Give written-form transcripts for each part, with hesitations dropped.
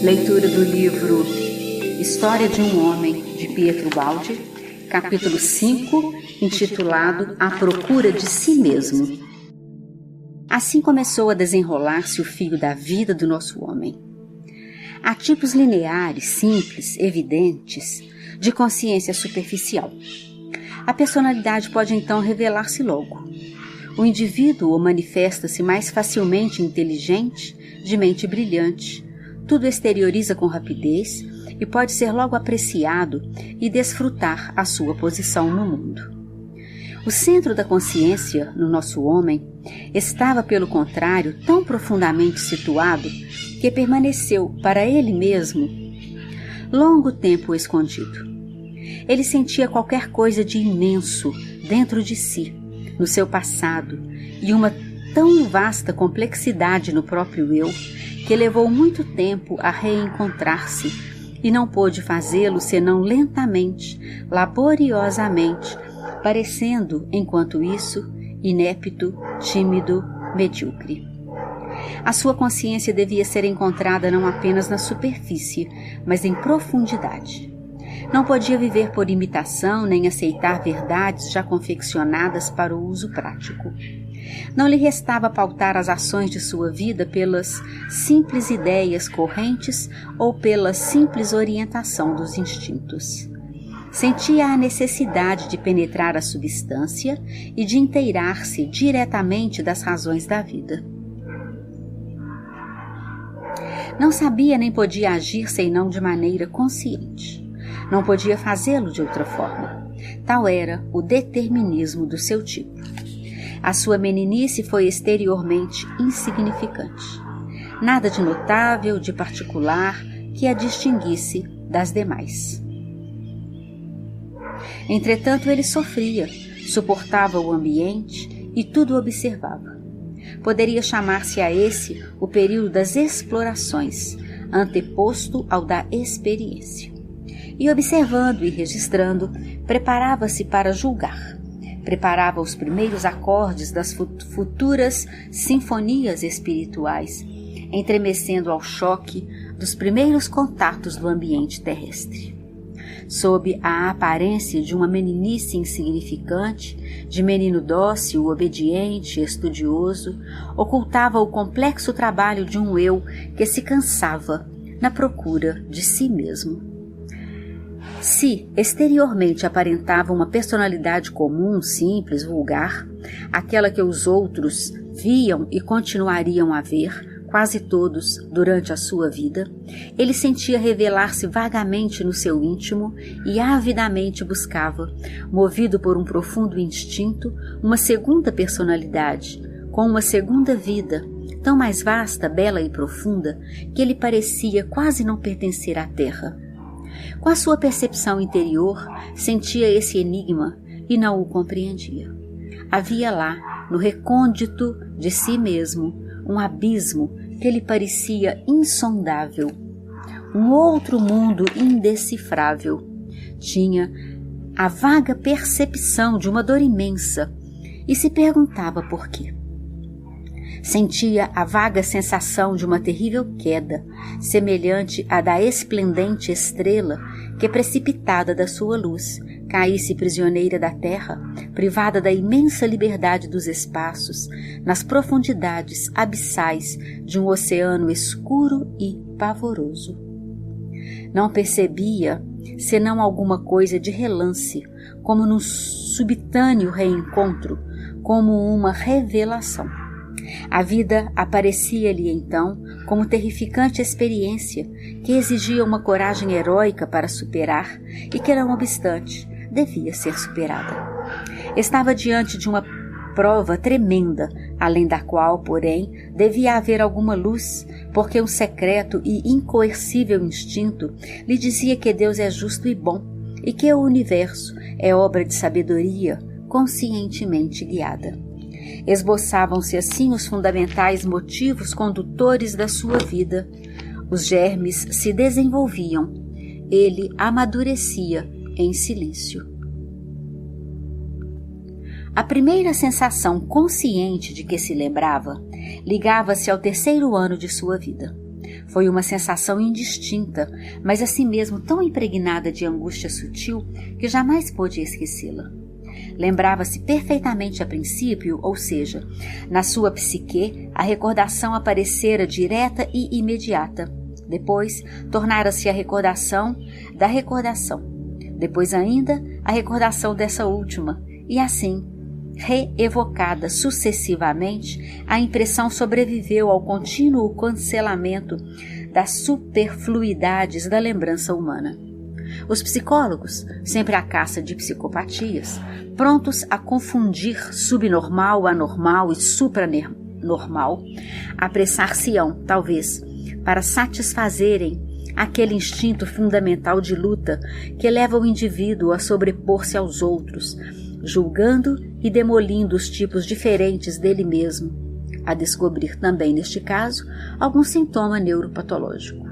Leitura do livro História de um Homem, de Pietro Baldi, capítulo 5, intitulado A Procura de Si Mesmo. Assim começou a desenrolar-se o fio da vida do nosso homem. Há tipos lineares, simples, evidentes, de consciência superficial. A personalidade pode então revelar-se logo. O indivíduo manifesta-se mais facilmente inteligente, de mente brilhante, tudo exterioriza com rapidez e pode ser logo apreciado e desfrutar a sua posição no mundo. O centro da consciência no nosso homem estava, pelo contrário, tão profundamente situado que permaneceu para ele mesmo longo tempo escondido. Ele sentia qualquer coisa de imenso dentro de si, no seu passado, e uma tão vasta complexidade no próprio eu, que levou muito tempo a reencontrar-se e não pôde fazê-lo senão lentamente, laboriosamente, parecendo, enquanto isso, inepto, tímido, medíocre. A sua consciência devia ser encontrada não apenas na superfície, mas em profundidade. Não podia viver por imitação nem aceitar verdades já confeccionadas para o uso prático. Não lhe restava pautar as ações de sua vida pelas simples ideias correntes ou pela simples orientação dos instintos. Sentia a necessidade de penetrar a substância e de inteirar-se diretamente das razões da vida. Não sabia nem podia agir senão de maneira consciente. Não podia fazê-lo de outra forma. Tal era o determinismo do seu tipo. A sua meninice foi exteriormente insignificante. Nada de notável, de particular, que a distinguisse das demais. Entretanto, ele sofria, suportava o ambiente e tudo observava. Poderia chamar-se a esse o período das explorações, anteposto ao da experiência. E observando e registrando, preparava-se para julgar. Preparava os primeiros acordes das futuras sinfonias espirituais, entremecendo ao choque dos primeiros contatos do ambiente terrestre. Sob a aparência de uma meninice insignificante, de menino dócil, obediente, estudioso, ocultava o complexo trabalho de um eu que se cansava na procura de si mesmo. Se exteriormente aparentava uma personalidade comum, simples, vulgar, aquela que os outros viam e continuariam a ver, quase todos, durante a sua vida, ele sentia revelar-se vagamente no seu íntimo e avidamente buscava, movido por um profundo instinto, uma segunda personalidade, com uma segunda vida, tão mais vasta, bela e profunda, que ele parecia quase não pertencer à terra. Com a sua percepção interior, sentia esse enigma e não o compreendia. Havia lá, no recôndito de si mesmo, um abismo que lhe parecia insondável, um outro mundo indecifrável. Tinha a vaga percepção de uma dor imensa e se perguntava por quê. Sentia a vaga sensação de uma terrível queda, semelhante à da esplendente estrela que, precipitada da sua luz, caísse prisioneira da terra, privada da imensa liberdade dos espaços, nas profundidades abissais de um oceano escuro e pavoroso. Não percebia senão alguma coisa de relance, como num subitâneo reencontro, como uma revelação. A vida aparecia-lhe então como terrificante experiência que exigia uma coragem heróica para superar e que, não obstante, devia ser superada. Estava diante de uma prova tremenda, além da qual, porém, devia haver alguma luz, porque um secreto e incoercível instinto lhe dizia que Deus é justo e bom e que o universo é obra de sabedoria conscientemente guiada. Esboçavam-se assim os fundamentais motivos condutores da sua vida. Os germes se desenvolviam. Ele amadurecia em silêncio. A primeira sensação consciente de que se lembrava ligava-se ao terceiro ano de sua vida. Foi uma sensação indistinta, mas assim mesmo tão impregnada de angústia sutil que jamais pôde esquecê-la. Lembrava-se perfeitamente a princípio, ou seja, na sua psique, a recordação aparecera direta e imediata. Depois, tornara-se a recordação da recordação. Depois ainda, a recordação dessa última. E assim, reevocada sucessivamente, a impressão sobreviveu ao contínuo cancelamento das superfluidades da lembrança humana. Os psicólogos, sempre à caça de psicopatias, prontos a confundir subnormal, anormal e supranormal, apressar-se-ão, talvez, para satisfazerem aquele instinto fundamental de luta que leva o indivíduo a sobrepor-se aos outros, julgando e demolindo os tipos diferentes dele mesmo, a descobrir também, neste caso, algum sintoma neuropatológico.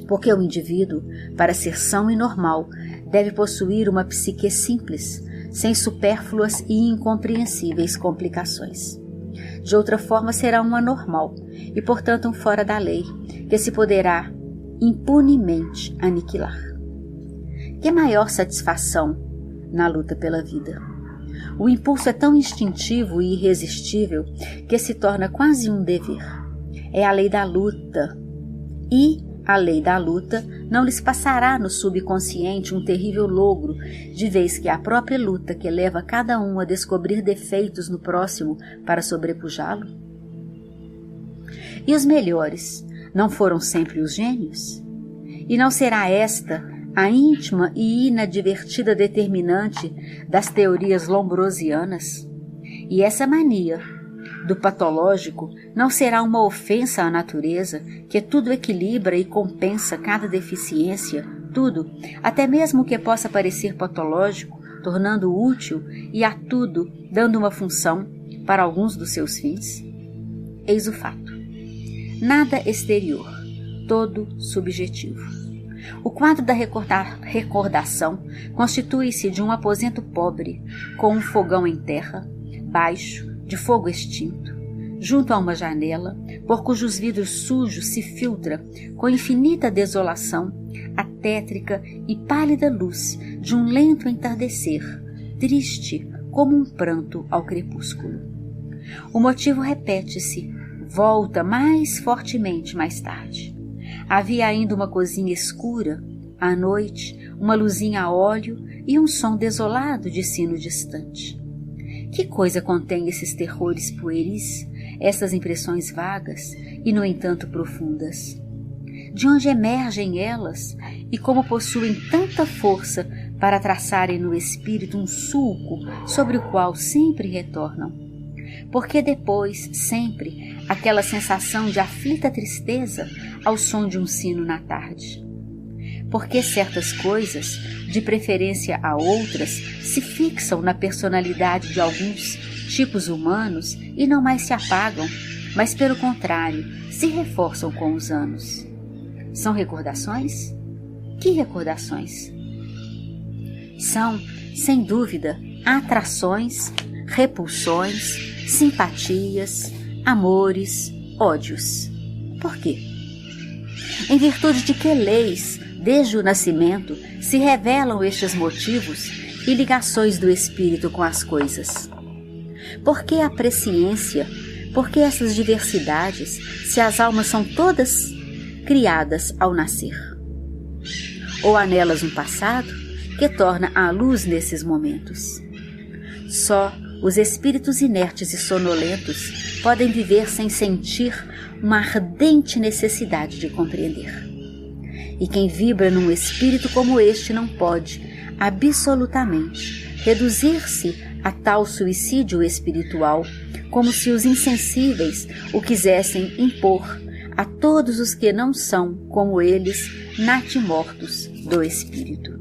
Porque o indivíduo, para ser são e normal, deve possuir uma psique simples, sem supérfluas e incompreensíveis complicações. De outra forma será um anormal e, portanto, um fora da lei, que se poderá impunemente aniquilar. Que maior satisfação na luta pela vida! O impulso é tão instintivo e irresistível que se torna quase um dever. É a lei da luta. E a lei da luta não lhes passará no subconsciente um terrível logro, de vez que é a própria luta que leva cada um a descobrir defeitos no próximo para sobrepujá-lo? E os melhores não foram sempre os gênios? E não será esta a íntima e inadvertida determinante das teorias lombrosianas? E essa mania do patológico não será uma ofensa à natureza, que tudo equilibra e compensa cada deficiência, tudo, até mesmo o que possa parecer patológico, tornando útil e a tudo dando uma função para alguns dos seus fins? Eis o fato. Nada exterior, todo subjetivo. O quadro da recordação constitui-se de um aposento pobre, com um fogão em terra, baixo, de fogo extinto, junto a uma janela, por cujos vidros sujos se filtra, com infinita desolação, a tétrica e pálida luz de um lento entardecer, triste como um pranto ao crepúsculo. O motivo repete-se, volta mais fortemente mais tarde. Havia ainda uma cozinha escura, à noite, uma luzinha a óleo e um som desolado de sino distante. Que coisa contém esses terrores pueris, essas impressões vagas e, no entanto, profundas? De onde emergem elas e como possuem tanta força para traçarem no espírito um sulco sobre o qual sempre retornam? Porque depois, sempre, aquela sensação de aflita tristeza ao som de um sino na tarde? Porque certas coisas, de preferência a outras, se fixam na personalidade de alguns tipos humanos e não mais se apagam, mas, pelo contrário, se reforçam com os anos? São recordações? Que recordações? São, sem dúvida, atrações, repulsões, simpatias, amores, ódios. Por quê? Em virtude de que leis, desde o nascimento, se revelam estes motivos e ligações do espírito com as coisas? Por que a presciência? Por que essas diversidades, se as almas são todas criadas ao nascer? Ou há nelas um passado que torna à luz nesses momentos? Só os espíritos inertes e sonolentos podem viver sem sentir uma ardente necessidade de compreender. E quem vibra num espírito como este não pode, absolutamente, reduzir-se a tal suicídio espiritual, como se os insensíveis o quisessem impor a todos os que não são, como eles, natimortos do espírito.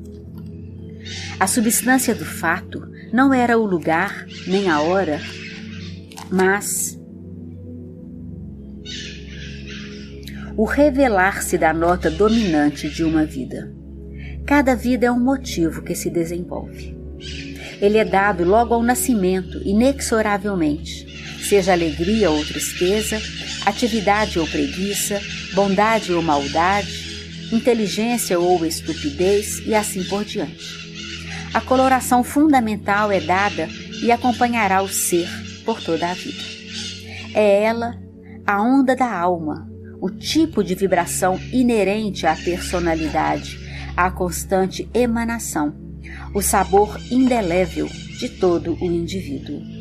A substância do fato não era o lugar nem a hora, mas o revelar-se da nota dominante de uma vida. Cada vida é um motivo que se desenvolve. Ele é dado logo ao nascimento, inexoravelmente, seja alegria ou tristeza, atividade ou preguiça, bondade ou maldade, inteligência ou estupidez e assim por diante. A coloração fundamental é dada e acompanhará o ser por toda a vida. É ela a onda da alma, o tipo de vibração inerente à personalidade, à constante emanação, o sabor indelével de todo o indivíduo.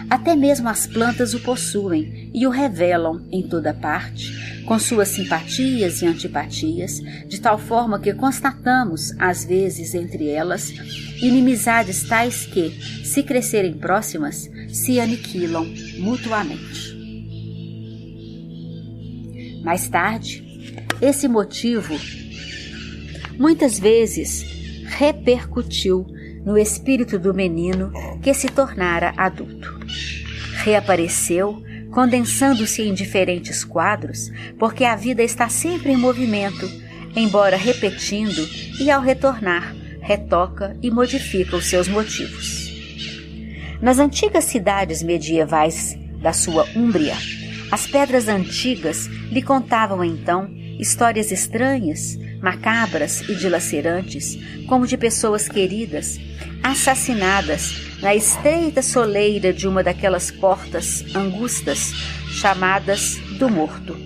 Até mesmo as plantas o possuem e o revelam em toda parte, com suas simpatias e antipatias, de tal forma que constatamos, às vezes, entre elas, inimizades tais que, se crescerem próximas, se aniquilam mutuamente. Mais tarde, esse motivo muitas vezes repercutiu no espírito do menino que se tornara adulto. Reapareceu, condensando-se em diferentes quadros, porque a vida está sempre em movimento, embora repetindo, e ao retornar, retoca e modifica os seus motivos. Nas antigas cidades medievais da sua Úmbria, as pedras antigas lhe contavam então histórias estranhas, macabras e dilacerantes, como de pessoas queridas, assassinadas na estreita soleira de uma daquelas portas angustas chamadas do morto.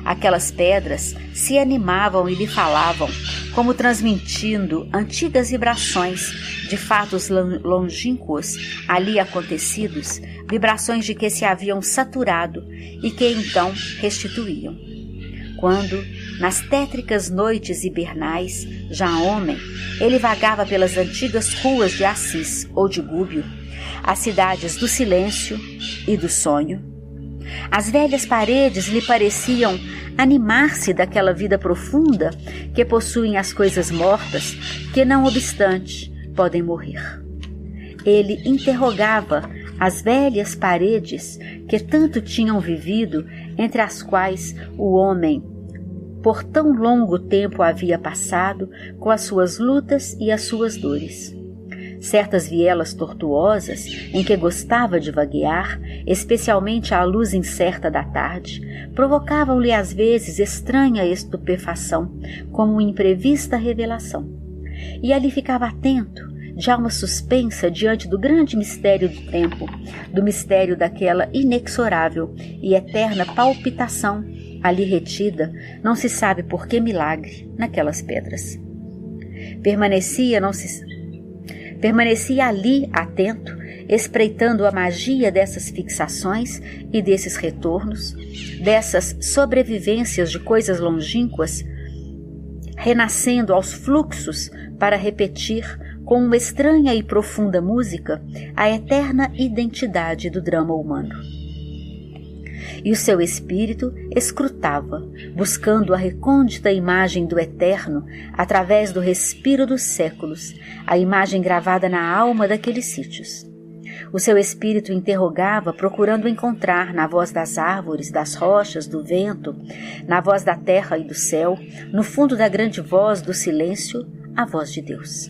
Aquelas pedras se animavam e lhe falavam, como transmitindo antigas vibrações de fatos longínquos ali acontecidos, vibrações de que se haviam saturado e que então restituíam. Quando, nas tétricas noites hibernais, já homem, ele vagava pelas antigas ruas de Assis ou de Gúbio, as cidades do silêncio e do sonho, as velhas paredes lhe pareciam animar-se daquela vida profunda que possuem as coisas mortas, que, não obstante, podem morrer. Ele interrogava as velhas paredes que tanto tinham vivido, entre as quais o homem por tão longo tempo havia passado com as suas lutas e as suas dores. Certas vielas tortuosas em que gostava de vaguear, especialmente à luz incerta da tarde, provocavam-lhe às vezes estranha estupefação, como imprevista revelação. E ali ficava atento, de alma suspensa diante do grande mistério do tempo, do mistério daquela inexorável e eterna palpitação ali retida, não se sabe por que milagre, naquelas pedras. Permanecia ali atento, espreitando a magia dessas fixações e desses retornos, dessas sobrevivências de coisas longínquas, renascendo aos fluxos para repetir com uma estranha e profunda música a eterna identidade do drama humano. E o seu espírito escrutava, buscando a recôndita imagem do eterno através do respiro dos séculos, a imagem gravada na alma daqueles sítios. O seu espírito interrogava, procurando encontrar na voz das árvores, das rochas, do vento, na voz da terra e do céu, no fundo da grande voz do silêncio, a voz de Deus.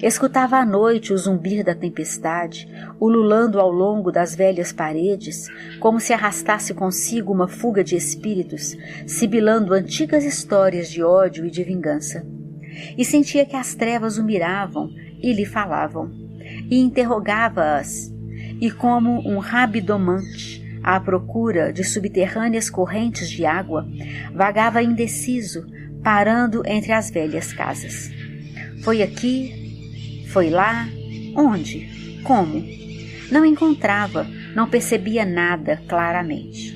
Escutava à noite o zumbir da tempestade, ululando ao longo das velhas paredes, como se arrastasse consigo uma fuga de espíritos, sibilando antigas histórias de ódio e de vingança. E sentia que as trevas o miravam e lhe falavam, e interrogava-as, e como um rabidomante, à procura de subterrâneas correntes de água, vagava indeciso, parando entre as velhas casas. Foi aqui, foi lá, onde, como? Não encontrava, não percebia nada claramente.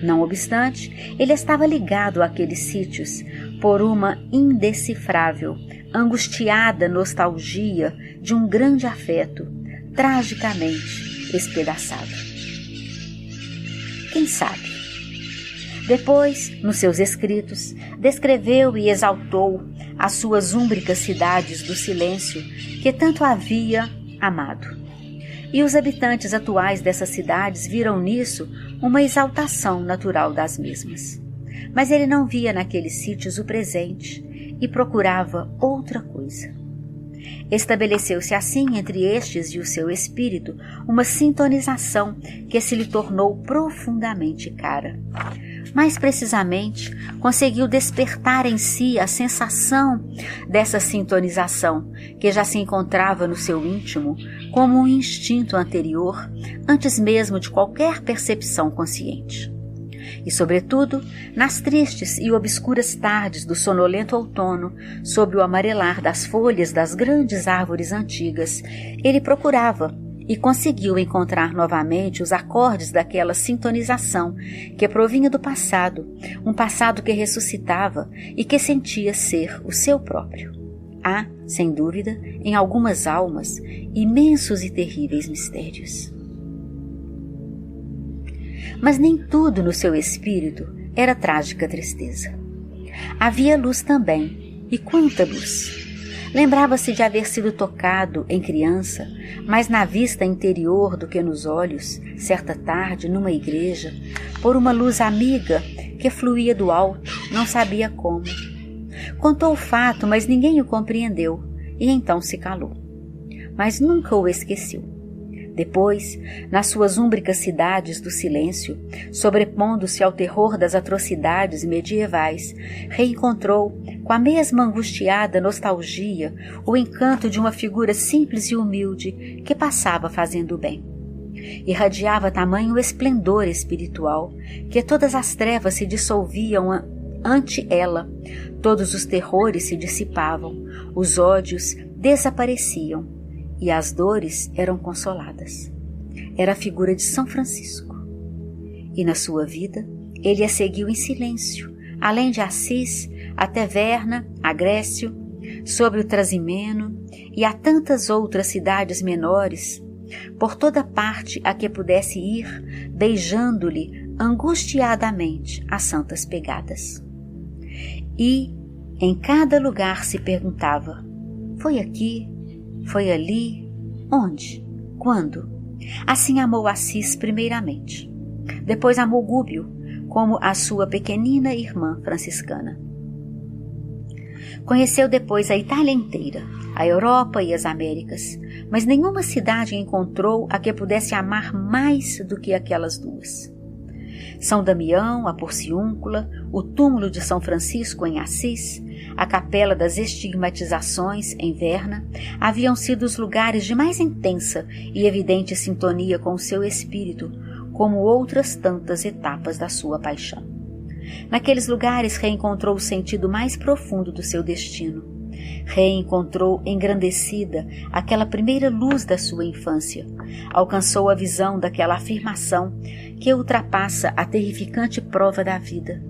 Não obstante, ele estava ligado àqueles sítios por uma indecifrável, angustiada nostalgia de um grande afeto, tragicamente espedaçado. Quem sabe? Depois, nos seus escritos, descreveu e exaltou as suas úmbricas cidades do silêncio que tanto havia amado. E os habitantes atuais dessas cidades viram nisso uma exaltação natural das mesmas. Mas ele não via naqueles sítios o presente e procurava outra coisa. Estabeleceu-se assim entre estes e o seu espírito uma sintonização que se lhe tornou profundamente cara. Mais precisamente, conseguiu despertar em si a sensação dessa sintonização, que já se encontrava no seu íntimo como um instinto anterior, antes mesmo de qualquer percepção consciente. E, sobretudo, nas tristes e obscuras tardes do sonolento outono, sob o amarelar das folhas das grandes árvores antigas, ele procurava e conseguiu encontrar novamente os acordes daquela sintonização que provinha do passado, um passado que ressuscitava e que sentia ser o seu próprio. Há, sem dúvida, em algumas almas, imensos e terríveis mistérios. Mas nem tudo no seu espírito era trágica tristeza. Havia luz também, e quanta luz! Lembrava-se de haver sido tocado, em criança, mais na vista interior do que nos olhos, certa tarde, numa igreja, por uma luz amiga que fluía do alto, não sabia como. Contou o fato, mas ninguém o compreendeu, e então se calou. Mas nunca o esqueceu. Depois, nas suas úmbricas cidades do silêncio, sobrepondo-se ao terror das atrocidades medievais, reencontrou, com a mesma angustiada nostalgia, o encanto de uma figura simples e humilde que passava fazendo o bem. Irradiava tamanho esplendor espiritual que todas as trevas se dissolviam ante ela, todos os terrores se dissipavam, os ódios desapareciam, e as dores eram consoladas. Era a figura de São Francisco. E na sua vida, ele a seguiu em silêncio, além de Assis, a Taverna, a Grécio, sobre o Trasimeno e a tantas outras cidades menores, por toda parte a que pudesse ir, beijando-lhe angustiadamente as santas pegadas. E, em cada lugar se perguntava, foi aqui? Foi ali? Onde? Quando? Assim amou Assis primeiramente. Depois amou Gúbio, como a sua pequenina irmã franciscana. Conheceu depois a Itália inteira, a Europa e as Américas, mas nenhuma cidade encontrou a que pudesse amar mais do que aquelas duas. São Damião, a Porciúncula, o túmulo de São Francisco em Assis, a Capela das Estigmatizações, em Verna, haviam sido os lugares de mais intensa e evidente sintonia com o seu espírito, como outras tantas etapas da sua paixão. Naqueles lugares reencontrou o sentido mais profundo do seu destino. Reencontrou engrandecida aquela primeira luz da sua infância. Alcançou a visão daquela afirmação que ultrapassa a terrificante prova da vida.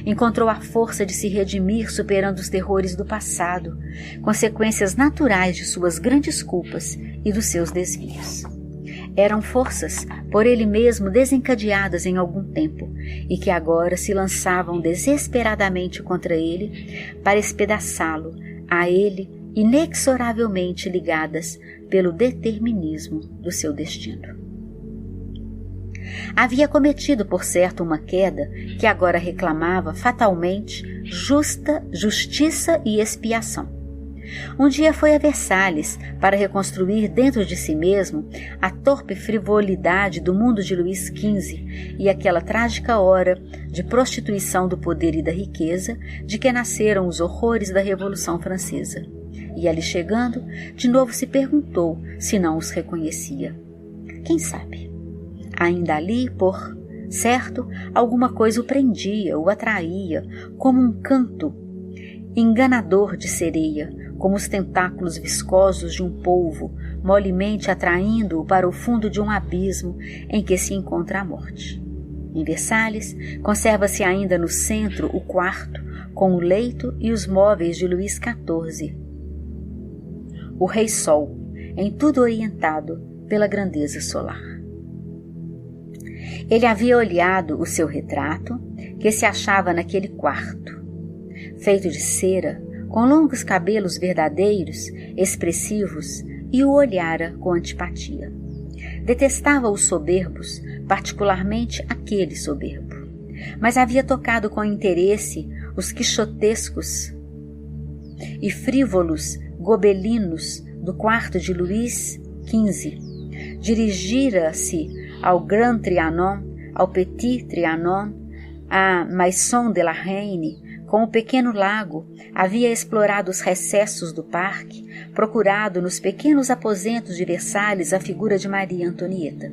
Encontrou a força de se redimir superando os terrores do passado, consequências naturais de suas grandes culpas e dos seus desvios. Eram forças por ele mesmo desencadeadas em algum tempo e que agora se lançavam desesperadamente contra ele para espedaçá-lo, a ele inexoravelmente ligadas pelo determinismo do seu destino. Havia cometido, por certo, uma queda que agora reclamava fatalmente justiça e expiação. Um dia foi a Versalhes para reconstruir dentro de si mesmo a torpe frivolidade do mundo de Luís XV e aquela trágica hora de prostituição do poder e da riqueza de que nasceram os horrores da Revolução Francesa. E ali chegando, de novo se perguntou se não os reconhecia. Quem sabe? Ainda ali, por certo, alguma coisa o prendia, o atraía, como um canto enganador de sereia, como os tentáculos viscosos de um polvo, molemente atraindo-o para o fundo de um abismo em que se encontra a morte. Em Versalhes, conserva-se ainda no centro o quarto, com o leito e os móveis de Luís XIV. O Rei Sol, em tudo orientado pela grandeza solar. Ele havia olhado o seu retrato, que se achava naquele quarto, feito de cera, com longos cabelos verdadeiros, expressivos, e o olhara com antipatia. Detestava os soberbos, particularmente aquele soberbo, mas havia tocado com interesse os quixotescos e frívolos gobelinos do quarto de Luís XV. Dirigira-se ao Grand Trianon, ao Petit Trianon, à Maison de la Reine. Com o pequeno lago, havia explorado os recessos do parque, procurado nos pequenos aposentos de Versalhes a figura de Maria Antonieta.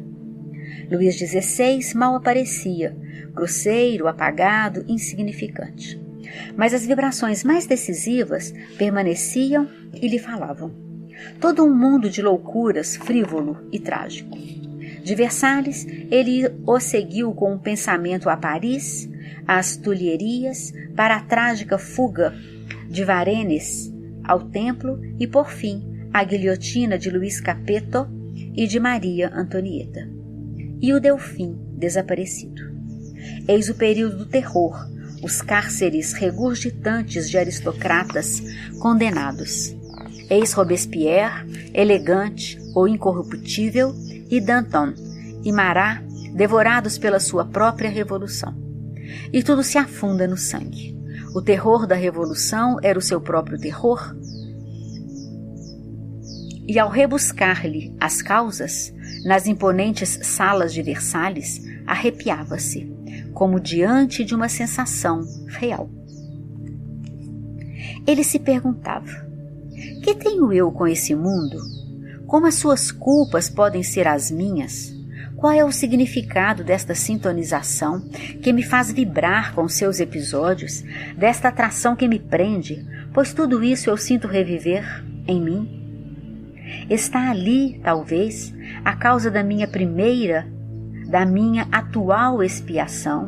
Luís XVI mal aparecia, grosseiro, apagado, insignificante. Mas as vibrações mais decisivas permaneciam e lhe falavam. Todo um mundo de loucuras, frívolo e trágico. De Versalhes, ele o seguiu com um pensamento a Paris, às Tulherias, para a trágica fuga de Varennes ao templo e, por fim, à guilhotina de Luís Capetto e de Maria Antonieta. E o Delfim desaparecido. Eis o período do terror, os cárceres regurgitantes de aristocratas condenados. Eis Robespierre, elegante ou incorruptível, e Danton e Marat devorados pela sua própria revolução. E tudo se afunda no sangue. O terror da revolução era o seu próprio terror. E ao rebuscar-lhe as causas, nas imponentes salas de Versalhes, arrepiava-se, como diante de uma sensação real. Ele se perguntava: que tenho eu com esse mundo? Como as suas culpas podem ser as minhas? Qual é o significado desta sintonização que me faz vibrar com seus episódios, desta atração que me prende, pois tudo isso eu sinto reviver em mim? Está ali, talvez, a causa da minha atual expiação,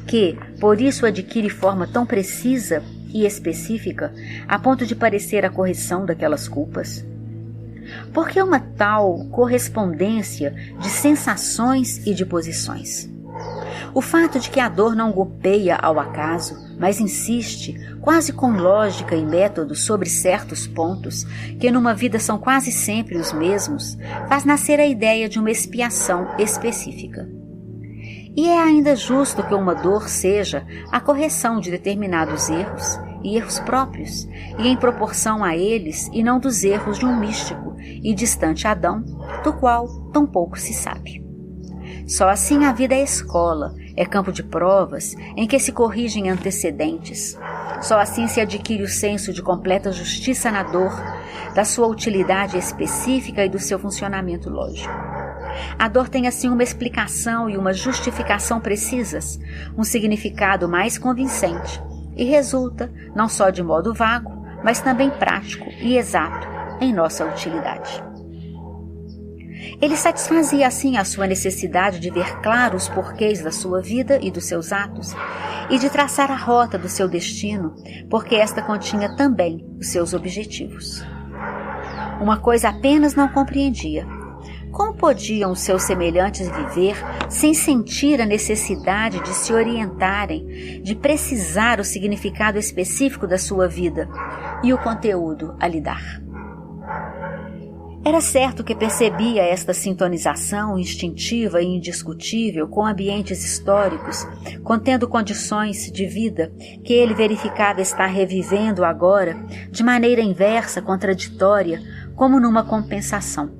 que, por isso adquire forma tão precisa e específica, a ponto de parecer a correção daquelas culpas? Por que uma tal correspondência de sensações e de posições? O fato de que a dor não golpeia ao acaso, mas insiste, quase com lógica e método, sobre certos pontos, que numa vida são quase sempre os mesmos, faz nascer a ideia de uma expiação específica. E é ainda justo que uma dor seja a correção de determinados erros, e erros próprios, e em proporção a eles e não dos erros de um místico e distante Adão, do qual tão pouco se sabe. Só assim a vida é escola, é campo de provas em que se corrigem antecedentes. Só assim se adquire o senso de completa justiça na dor, da sua utilidade específica e do seu funcionamento lógico. A dor tem assim uma explicação e uma justificação precisas, um significado mais convincente, e resulta, não só de modo vago, mas também prático e exato em nossa utilidade. Ele satisfazia assim a sua necessidade de ver claro os porquês da sua vida e dos seus atos, e de traçar a rota do seu destino, porque esta continha também os seus objetivos. Uma coisa apenas não compreendia: como podiam os seus semelhantes viver sem sentir a necessidade de se orientarem, de precisar o significado específico da sua vida e o conteúdo a lhe dar? Era certo que percebia esta sintonização instintiva e indiscutível com ambientes históricos, contendo condições de vida que ele verificava estar revivendo agora de maneira inversa, contraditória, como numa compensação.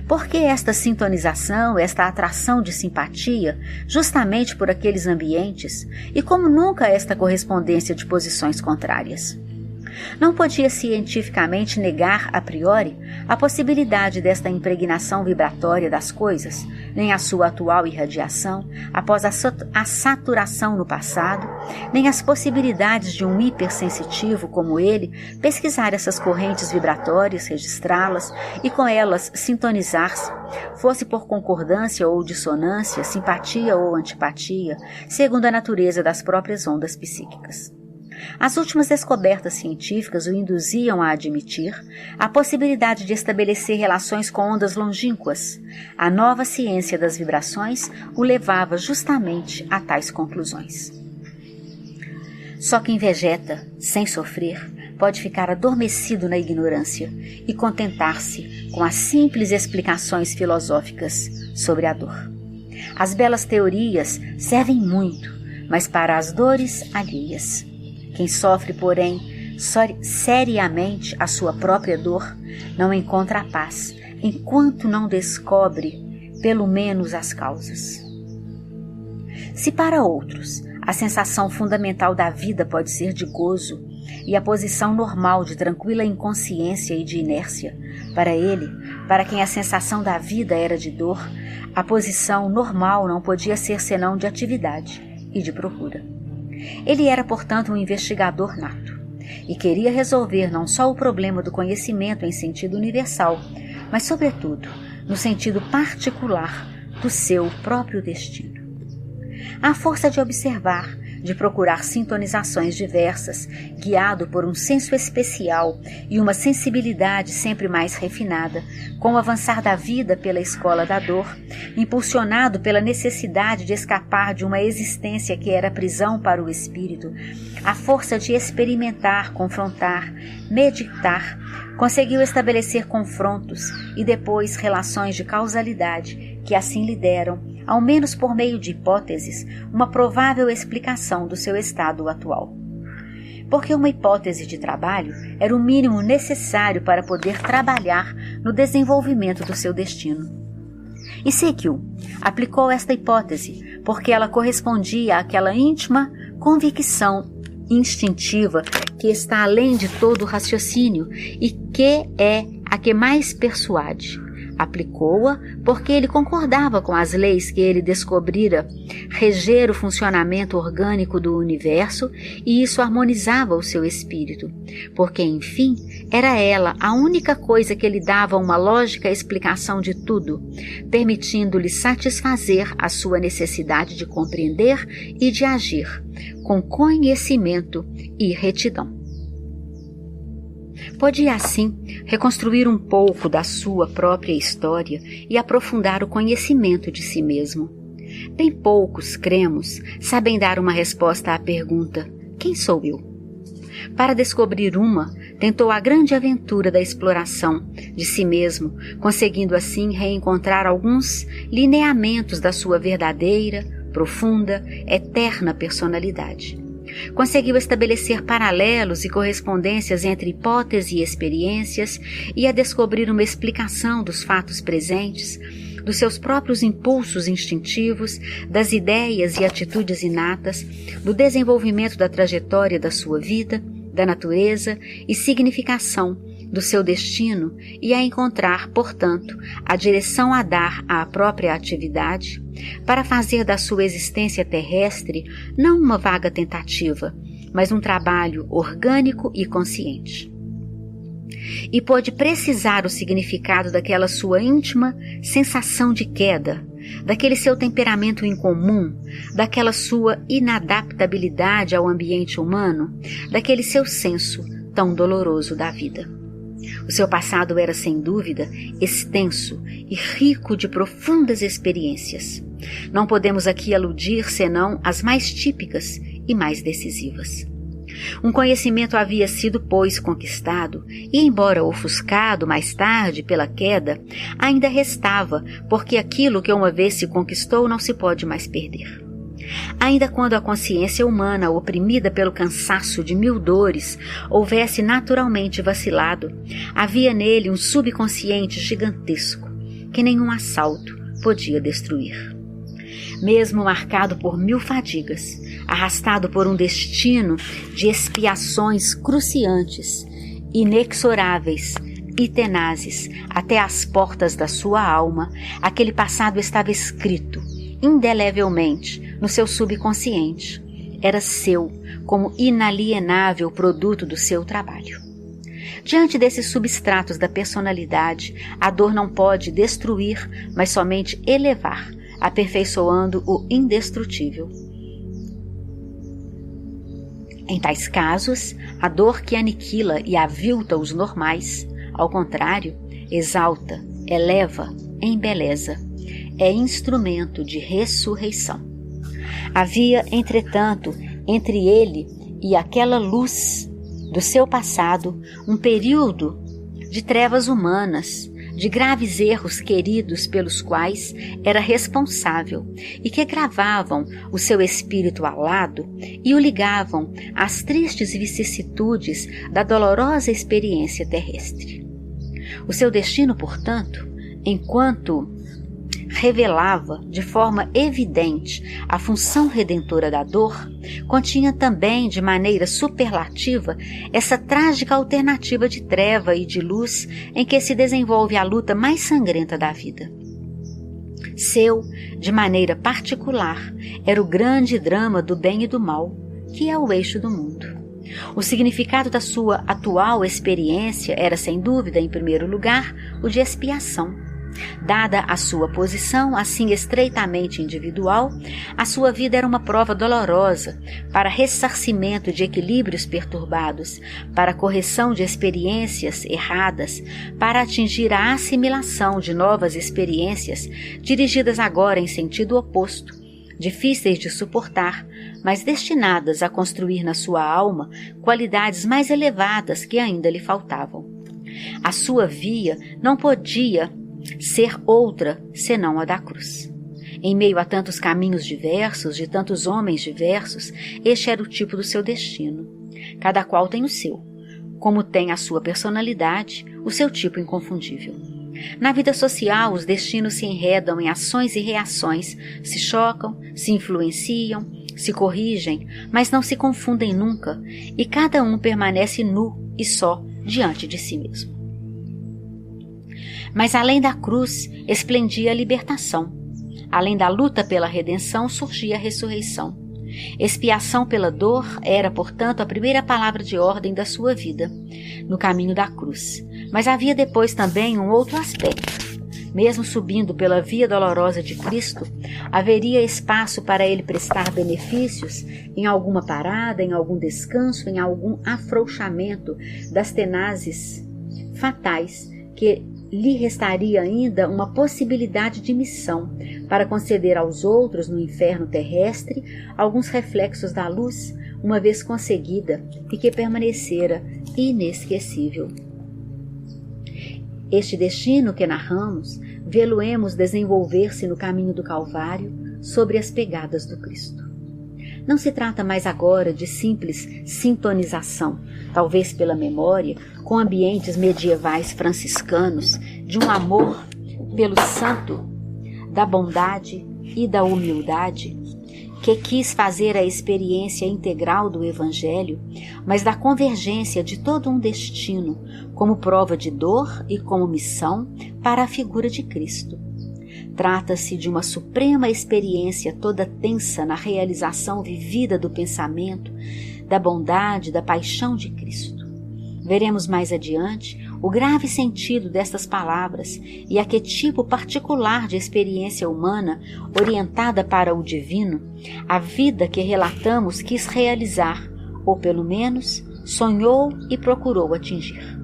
Por que esta sintonização, esta atração de simpatia, justamente por aqueles ambientes, e como nunca esta correspondência de posições contrárias? Não podia cientificamente negar a priori a possibilidade desta impregnação vibratória das coisas, nem a sua atual irradiação após a saturação no passado, nem as possibilidades de um hipersensitivo como ele pesquisar essas correntes vibratórias, registrá-las e com elas sintonizar-se, fosse por concordância ou dissonância, simpatia ou antipatia, segundo a natureza das próprias ondas psíquicas. As últimas descobertas científicas o induziam a admitir a possibilidade de estabelecer relações com ondas longínquas. A nova ciência das vibrações o levava justamente a tais conclusões. Só quem vegeta, sem sofrer, pode ficar adormecido na ignorância e contentar-se com as simples explicações filosóficas sobre a dor. As belas teorias servem muito, mas para as dores alheias. Quem sofre, porém, seriamente a sua própria dor, não encontra a paz, enquanto não descobre, pelo menos, as causas. Se para outros a sensação fundamental da vida pode ser de gozo e a posição normal de tranquila inconsciência e de inércia, para ele, para quem a sensação da vida era de dor, a posição normal não podia ser senão de atividade e de procura. Ele era, portanto, um investigador nato e queria resolver não só o problema do conhecimento em sentido universal, mas, sobretudo, no sentido particular do seu próprio destino. À força de observar, de procurar sintonizações diversas, guiado por um senso especial e uma sensibilidade sempre mais refinada, com o avançar da vida pela escola da dor, impulsionado pela necessidade de escapar de uma existência que era prisão para o espírito, à força de experimentar, confrontar, meditar, conseguiu estabelecer confrontos e depois relações de causalidade que assim lhe deram, ao menos por meio de hipóteses, uma provável explicação do seu estado atual. Porque uma hipótese de trabalho era o mínimo necessário para poder trabalhar no desenvolvimento do seu destino. E Sekio aplicou esta hipótese porque ela correspondia àquela íntima convicção instintiva que está além de todo o raciocínio e que é a que mais persuade. Aplicou-a porque ele concordava com as leis que ele descobrira reger o funcionamento orgânico do universo e isso harmonizava o seu espírito, porque, enfim, era ela a única coisa que lhe dava uma lógica explicação de tudo, permitindo-lhe satisfazer a sua necessidade de compreender e de agir com conhecimento e retidão. Podia, assim, reconstruir um pouco da sua própria história e aprofundar o conhecimento de si mesmo. Bem poucos, cremos, sabem dar uma resposta à pergunta: quem sou eu? Para descobrir uma, tentou a grande aventura da exploração de si mesmo, conseguindo assim reencontrar alguns lineamentos da sua verdadeira, profunda, eterna personalidade. Conseguiu estabelecer paralelos e correspondências entre hipótese e experiências e a descobrir uma explicação dos fatos presentes, dos seus próprios impulsos instintivos, das ideias e atitudes inatas, do desenvolvimento da trajetória da sua vida, da natureza e significação do seu destino e a encontrar, portanto, a direção a dar à própria atividade, para fazer da sua existência terrestre não uma vaga tentativa, mas um trabalho orgânico e consciente. E pôde precisar o significado daquela sua íntima sensação de queda, daquele seu temperamento incomum, daquela sua inadaptabilidade ao ambiente humano, daquele seu senso tão doloroso da vida. O seu passado era, sem dúvida, extenso e rico de profundas experiências. Não podemos aqui aludir senão às mais típicas e mais decisivas. Um conhecimento havia sido, pois, conquistado, e embora ofuscado mais tarde pela queda, ainda restava, porque aquilo que uma vez se conquistou não se pode mais perder. Ainda quando a consciência humana, oprimida pelo cansaço de 1000 dores, houvesse naturalmente vacilado, havia nele um subconsciente gigantesco, que nenhum assalto podia destruir. Mesmo marcado por 1000 fadigas, arrastado por um destino de expiações cruciantes, inexoráveis e tenazes até as portas da sua alma, aquele passado estava escrito indelevelmente no seu subconsciente. Era seu, como inalienável produto do seu trabalho. Diante desses substratos da personalidade, a dor não pode destruir, mas somente elevar, aperfeiçoando o indestrutível. Em tais casos, a dor que aniquila e avilta os normais, ao contrário, exalta, eleva, embeleza, é instrumento de ressurreição. Havia, entretanto, entre ele e aquela luz do seu passado, um período de trevas humanas, de graves erros queridos pelos quais era responsável e que gravavam o seu espírito alado e o ligavam às tristes vicissitudes da dolorosa experiência terrestre. O seu destino, portanto, enquanto revelava de forma evidente a função redentora da dor, continha também de maneira superlativa essa trágica alternativa de treva e de luz em que se desenvolve a luta mais sangrenta da vida. Seu, de maneira particular, era o grande drama do bem e do mal, que é o eixo do mundo. O significado da sua atual experiência era, sem dúvida, em primeiro lugar, o de expiação. Dada a sua posição, assim estreitamente individual, a sua vida era uma prova dolorosa para ressarcimento de equilíbrios perturbados, para correção de experiências erradas, para atingir a assimilação de novas experiências dirigidas agora em sentido oposto, difíceis de suportar, mas destinadas a construir na sua alma qualidades mais elevadas que ainda lhe faltavam. A sua via não podia ser outra senão a da cruz. Em meio a tantos caminhos diversos, de tantos homens diversos, este era o tipo do seu destino. Cada qual tem o seu, como tem a sua personalidade, o seu tipo inconfundível. Na vida social, os destinos se enredam em ações e reações, se chocam, se influenciam, se corrigem, mas não se confundem nunca, e cada um permanece nu e só diante de si mesmo. Mas além da cruz, esplendia a libertação. Além da luta pela redenção, surgia a ressurreição. Expiação pela dor era, portanto, a primeira palavra de ordem da sua vida, no caminho da cruz. Mas havia depois também um outro aspecto. Mesmo subindo pela via dolorosa de Cristo, haveria espaço para ele prestar benefícios em alguma parada, em algum descanso, em algum afrouxamento das tenazes fatais que lhe restaria ainda uma possibilidade de missão para conceder aos outros no inferno terrestre alguns reflexos da luz, uma vez conseguida e que permanecera inesquecível. Este destino que narramos, vê-lo-emos desenvolver-se no caminho do Calvário sobre as pegadas do Cristo. Não se trata mais agora de simples sintonização, talvez pela memória, com ambientes medievais franciscanos, de um amor pelo santo, da bondade e da humildade, que quis fazer a experiência integral do Evangelho, mas da convergência de todo um destino, como prova de dor e como missão para a figura de Cristo. Trata-se de uma suprema experiência toda tensa na realização vivida do pensamento, da bondade, da paixão de Cristo. Veremos mais adiante o grave sentido destas palavras e a que tipo particular de experiência humana, orientada para o divino, a vida que relatamos quis realizar, ou pelo menos sonhou e procurou atingir.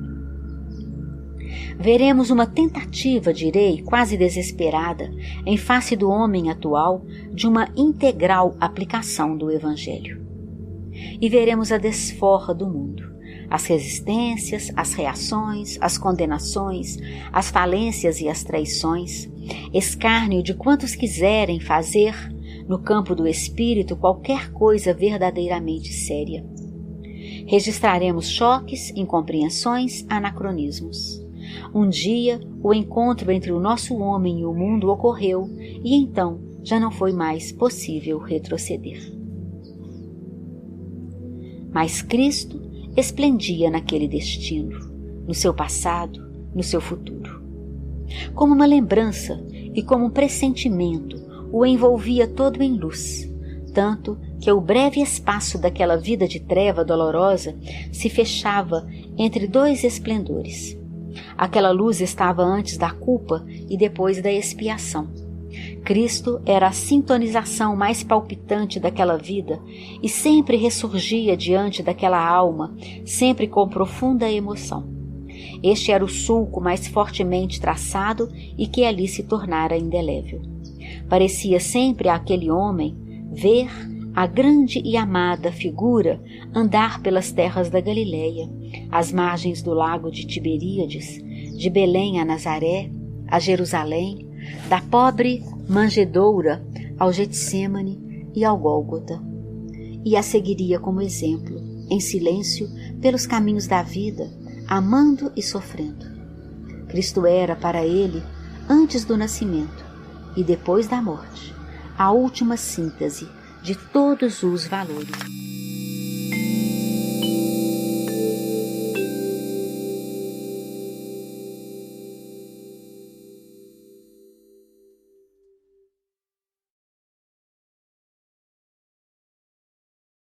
Veremos uma tentativa, direi, quase desesperada, em face do homem atual, de uma integral aplicação do Evangelho. E veremos a desforra do mundo, as resistências, as reações, as condenações, as falências e as traições, escárnio de quantos quiserem fazer, no campo do espírito, qualquer coisa verdadeiramente séria. Registraremos choques, incompreensões, anacronismos. Um dia, o encontro entre o nosso homem e o mundo ocorreu e então já não foi mais possível retroceder. Mas Cristo esplendia naquele destino, no seu passado, no seu futuro. Como uma lembrança e como um pressentimento, o envolvia todo em luz, tanto que o breve espaço daquela vida de treva dolorosa se fechava entre dois esplendores. Aquela luz estava antes da culpa e depois da expiação. Cristo era a sintonização mais palpitante daquela vida e sempre ressurgia diante daquela alma, sempre com profunda emoção. Este era o sulco mais fortemente traçado e que ali se tornara indelével. Parecia sempre àquele homem ver a grande e amada figura andar pelas terras da Galileia, às margens do lago de Tiberíades, de Belém a Nazaré, a Jerusalém, da pobre manjedoura ao Getsêmani e ao Gólgota, e a seguiria como exemplo, em silêncio, pelos caminhos da vida, amando e sofrendo. Cristo era para ele, antes do nascimento e depois da morte, a última síntese de todos os valores.